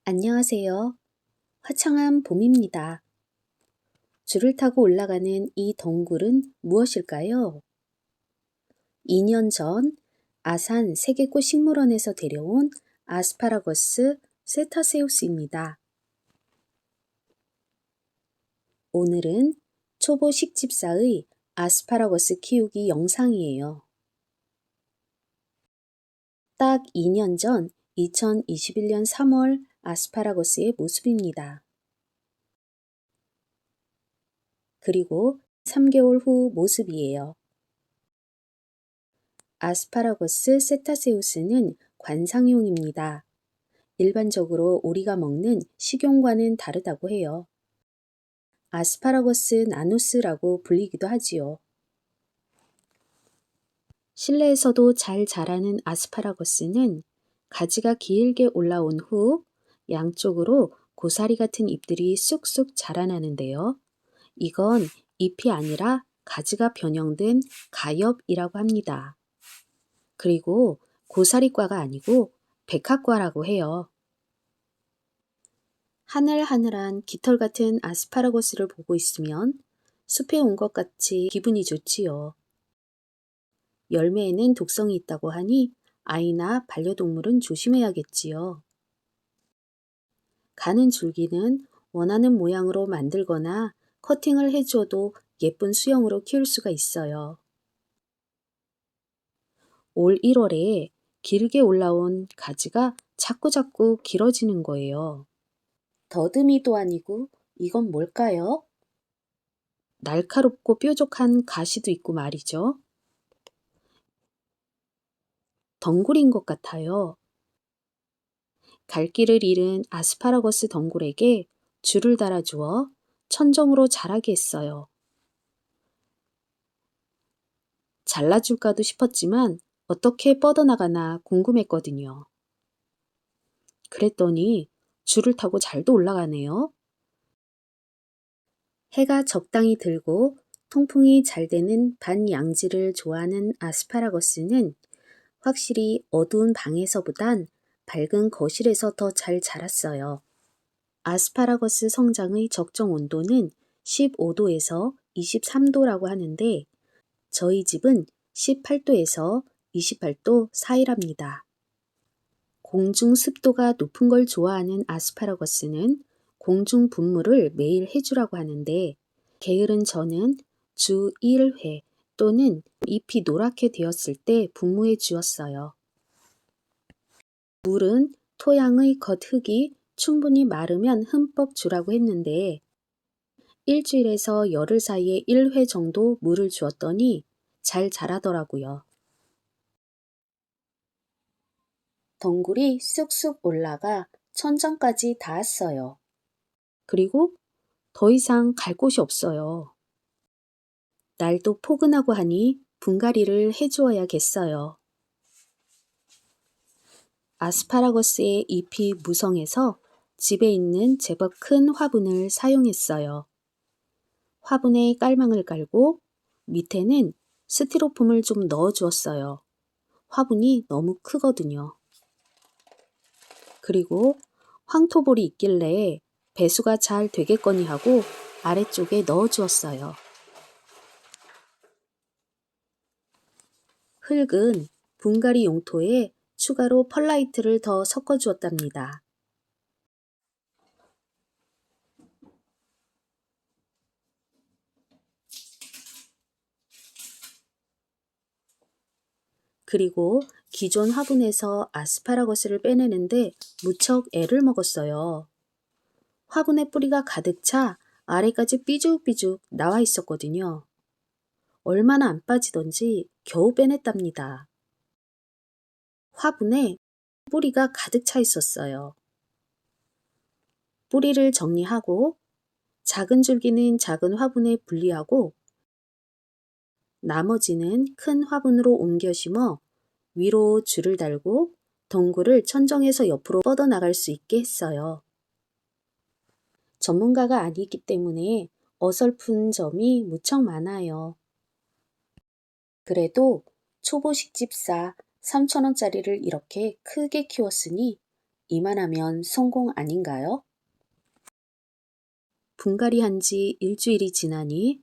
안녕하세요. 화창한 봄입니다. 줄을 타고 올라가는 이 덩굴은 무엇일까요? 2년 전 아산 세계꽃 식물원에서 데려온 아스파라거스 세타세우스입니다. 오늘은 초보 식집사의 아스파라거스 키우기 영상이에요. 딱 2년 전 2021년 3월 아스파라거스의 모습입니다. 그리고 3개월 후 모습이에요. 아스파라거스 세타세우스는 관상용입니다. 일반적으로 우리가 먹는 식용과는 다르다고 해요. 아스파라거스 나누스라고 불리기도 하지요. 실내에서도 잘 자라는 아스파라거스는 가지가 길게 올라온 후 양쪽으로 고사리 같은 잎들이 쑥쑥 자라나는데요. 이건 잎이 아니라 가지가 변형된 가엽이라고 합니다. 그리고 고사리과가 아니고 백합과라고 해요. 하늘하늘한 깃털 같은 아스파라거스를 보고 있으면 숲에 온 것 같이 기분이 좋지요. 열매에는 독성이 있다고 하니 아이나 반려동물은 조심해야겠지요. 가는 줄기는 원하는 모양으로 만들거나 커팅을 해줘도 예쁜 수영으로 키울 수가 있어요. 올 1월에 길게 올라온 가지가 자꾸자꾸 길어지는 거예요. 더듬이도 아니고 이건 뭘까요? 날카롭고 뾰족한 가시도 있고 말이죠. 덩굴인 것 같아요. 갈 길을 잃은 아스파라거스 덩굴에게 줄을 달아주어 천정으로 자라게 했어요. 잘라줄까도 싶었지만 어떻게 뻗어나가나 궁금했거든요. 그랬더니 줄을 타고 잘도 올라가네요. 해가 적당히 들고 통풍이 잘 되는 반양지를 좋아하는 아스파라거스는 확실히 어두운 방에서보단 밝은 거실에서 더 잘 자랐어요. 아스파라거스 성장의 적정 온도는 15도에서 23도라고 하는데 저희 집은 18도에서 28도 사이랍니다. 공중 습도가 높은 걸 좋아하는 아스파라거스는 공중 분무를 매일 해주라고 하는데 게으른 저는 주 1회 또는 잎이 노랗게 되었을 때 분무해 주었어요. 물은 토양의 겉흙이 충분히 마르면 흠뻑 주라고 했는데 일주일에서 열흘 사이에 1회 정도 물을 주었더니 잘 자라더라고요. 덩굴이 쑥쑥 올라가 천장까지 닿았어요. 그리고 더 이상 갈 곳이 없어요. 날도 포근하고 하니 분갈이를 해주어야겠어요. 아스파라거스의 잎이 무성해서 집에 있는 제법 큰 화분을 사용했어요. 화분에 깔망을 깔고 밑에는 스티로폼을 좀 넣어 주었어요. 화분이 너무 크거든요. 그리고 황토볼이 있길래 배수가 잘 되겠거니 하고 아래쪽에 넣어 주었어요. 흙은 분갈이 용토에 추가로 펄라이트를 더 섞어 주었답니다. 그리고 기존 화분에서 아스파라거스를 빼내는데 무척 애를 먹었어요. 화분에 뿌리가 가득 차 아래까지 삐죽삐죽 나와 있었거든요. 얼마나 안 빠지던지 겨우 빼냈답니다. 화분에 뿌리가 가득 차 있었어요. 뿌리를 정리하고 작은 줄기는 작은 화분에 분리하고 나머지는 큰 화분으로 옮겨 심어 위로 줄을 달고 덩굴을 천정에서 옆으로 뻗어나갈 수 있게 했어요. 전문가가 아니기 때문에 어설픈 점이 무척 많아요. 그래도 초보식 집사 3,000원짜리를 이렇게 크게 키웠으니 이만하면 성공 아닌가요? 분갈이 한 지 일주일이 지나니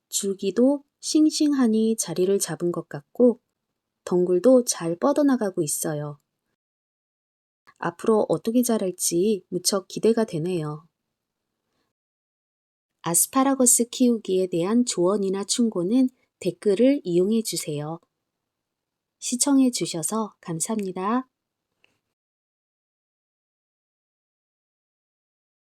줄기도 싱싱하니 자리를 잡은 것 같고 덩굴도 잘 뻗어나가고 있어요. 앞으로 어떻게 자랄지 무척 기대가 되네요. 아스파라거스 키우기에 대한 조언이나 충고는 댓글을 이용해 주세요. 시청해 주셔서 감사합니다.